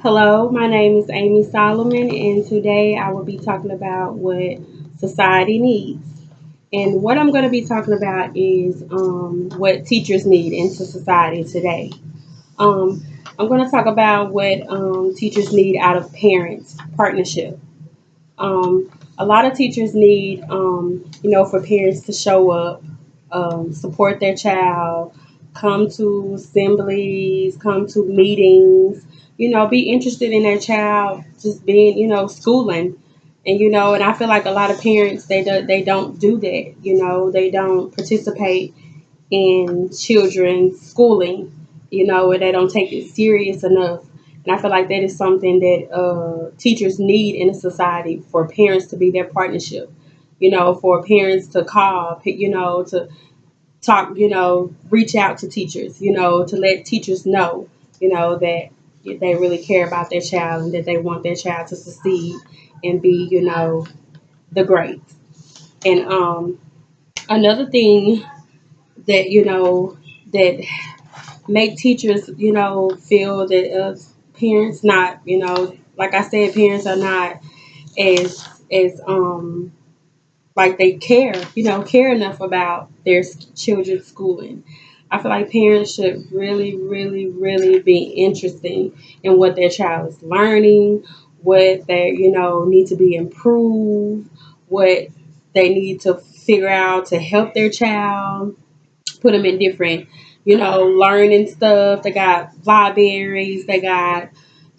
Hello, my name is Amy Solomon, and today I will be talking about what society needs. And what I'm going to be talking about is what teachers need into society today. Um, I'm going to talk about what teachers need out of parents' partnership. A lot of teachers need, for parents to show up, support their child, come to assemblies, come to meetings, be interested in their child, just being, schooling. And I feel like a lot of parents they don't do that. They don't participate in children's schooling, and they don't take it serious enough. And I feel like that is something that teachers need in a society for parents to be their partnership, for parents to call, to talk, reach out to teachers, to let teachers know, that they really care about their child and that they want their child to succeed and be, the great. And another thing that, that make teachers, feel that parents not, like I said, parents are not as like they care, care enough about their children's schooling. I feel like parents should really, really, really be interested in what their child is learning, what they, need to be improved, what they need to figure out to help their child, put them in different, learning stuff. They got libraries. They got,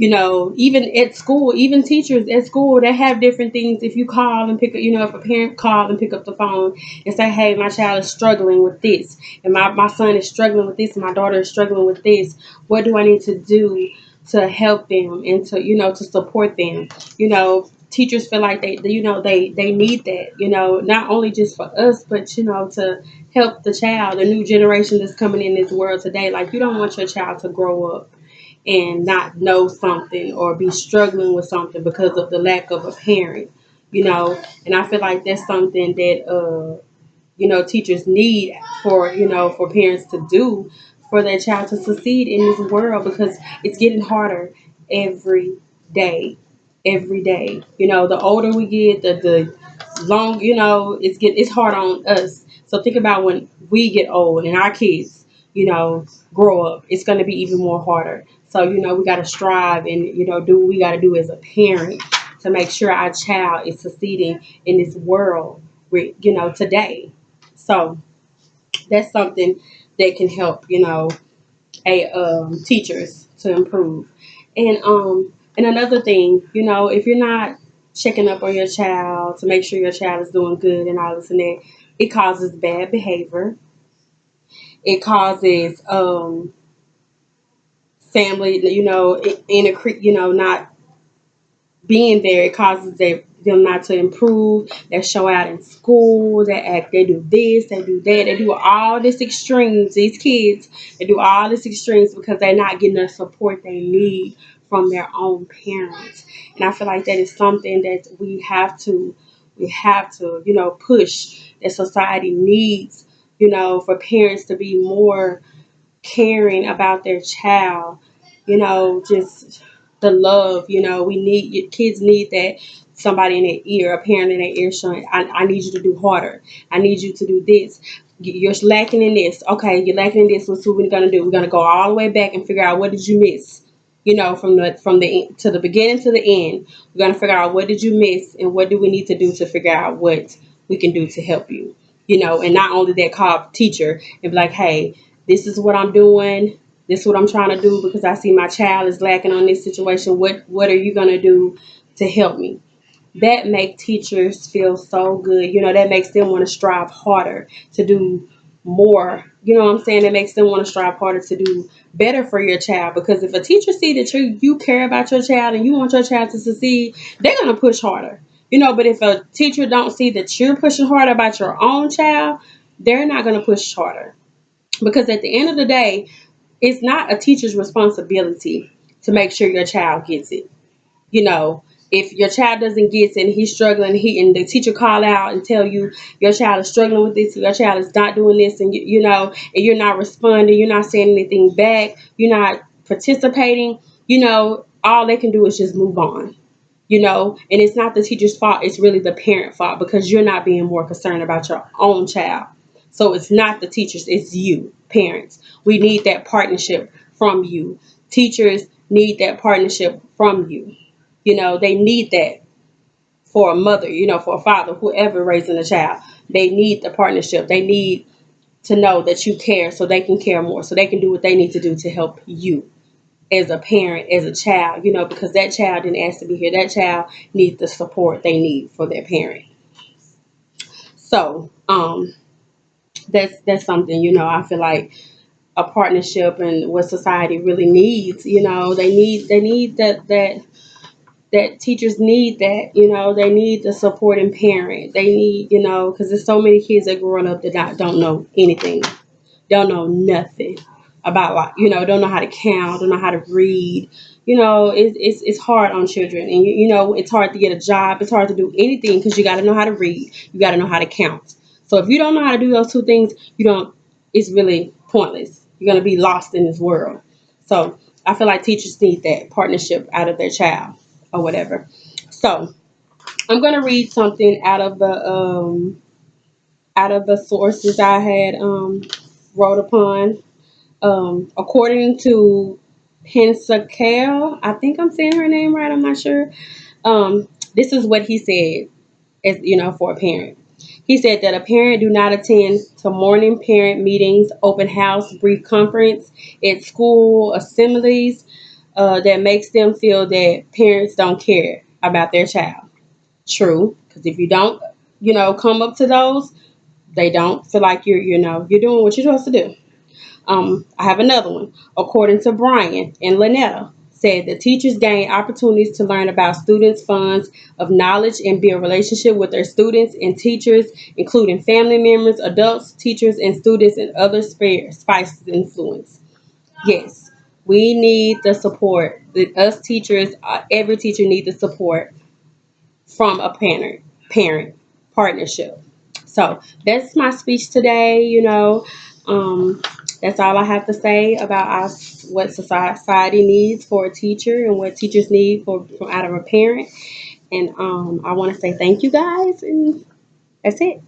even at school, even teachers at school, they have different things. If you call and pick up, if a parent call and pick up the phone and say, hey, my child is struggling with this, and my son is struggling with this, and my daughter is struggling with this, what do I need to do to help them and to, to support them? Teachers feel like they need that, not only just for us, but, to help the child, the new generation that's coming in this world today. Like, you don't want your child to grow up and not know something or be struggling with something because of the lack of a parent, And I feel like that's something that, teachers need for, for parents to do for their child to succeed in this world because it's getting harder every day. Every day. The older we get, the long, it's hard on us. So think about when we get old and our kids, grow up, it's going to be even more harder. So, we got to strive and, do what we got to do as a parent to make sure our child is succeeding in this world, today. So that's something that can help, a teachers to improve. And another thing, if you're not checking up on your child to make sure your child is doing good and all this and that, it causes bad behavior. It causes family, in a not being there. It causes them not to improve. They show out in school. They do this. They do that. They do all this extremes. These kids, they do all this extremes because they're not getting the support they need from their own parents. And I feel like that is something that we have to, push. That society needs, for parents to be more caring about their child, just the love, we need, kids need that, somebody in their ear, a parent in their ear showing, I need you to do harder. I need you to do this. You're lacking in this. Okay, you're lacking in this. What's what we're gonna do? We're gonna go all the way back and figure out what did you miss. From the to the beginning to the end. We're gonna figure out what did you miss and what do we need to do to figure out what we can do to help you. And not only that, call teacher and be like, hey, this is what I'm doing. This is what I'm trying to do because I see my child is lacking on this situation. What are you gonna do to help me? That make teachers feel so good. That makes them want to strive harder to do more. You know what I'm saying? That makes them want to strive harder to do better for your child. Because if a teacher see that you care about your child and you want your child to succeed, they're gonna push harder. But if a teacher don't see that you're pushing harder about your own child, they're not gonna push harder. Because at the end of the day, it's not a teacher's responsibility to make sure your child gets it. you know if your child doesn't get it and he's struggling, the teacher call out and tell you your child is struggling with this, your child is not doing this, and and you're not responding, you're not saying anything back, you're not participating, all they can do is just move on, and it's not the teacher's fault, it's really the parent fault because you're not being more concerned about your own child. So it's not the teachers, it's you, parents. We need that partnership from you. Teachers need that partnership from you. They need that for a mother, for a father, whoever raising a child. They need the partnership. They need to know that you care so they can care more, so they can do what they need to do to help you as a parent, as a child, because that child didn't ask to be here. That child needs the support they need for their parent. So, that's something, I feel like a partnership and what society really needs, they need that teachers need that, they need the supporting parent. They need, because there's so many kids that growing up that don't know anything, don't know nothing about, like, don't know how to count, don't know how to read. It's hard on children, and it's hard to get a job. It's hard to do anything because you got to know how to read, you got to know how to count. So if you don't know how to do those two things, you don't. It's really pointless. You're gonna be lost in this world. So I feel like teachers need that partnership out of their child or whatever. So I'm gonna read something out of the sources I had wrote upon. According to Pensacale, I think I'm saying her name right, I'm not sure. This is what he said, as for a parent. He said that a parent do not attend to morning parent meetings, open house, brief conference at school assemblies that makes them feel that parents don't care about their child. True, because if you don't, come up to those, they don't feel like you're doing what you're supposed to do. I have another one. According to Brian and Lynetta, said that teachers gain opportunities to learn about students' funds of knowledge and build relationship with their students and teachers, including family members, adults, teachers, and students, and other spices of influence. Yes, we need the support. Us teachers, every teacher needs the support from a parent partnership. So that's my speech today. Um, that's all I have to say about what society needs for a teacher and what teachers need from out of a parent. And I want to say thank you guys, and that's it.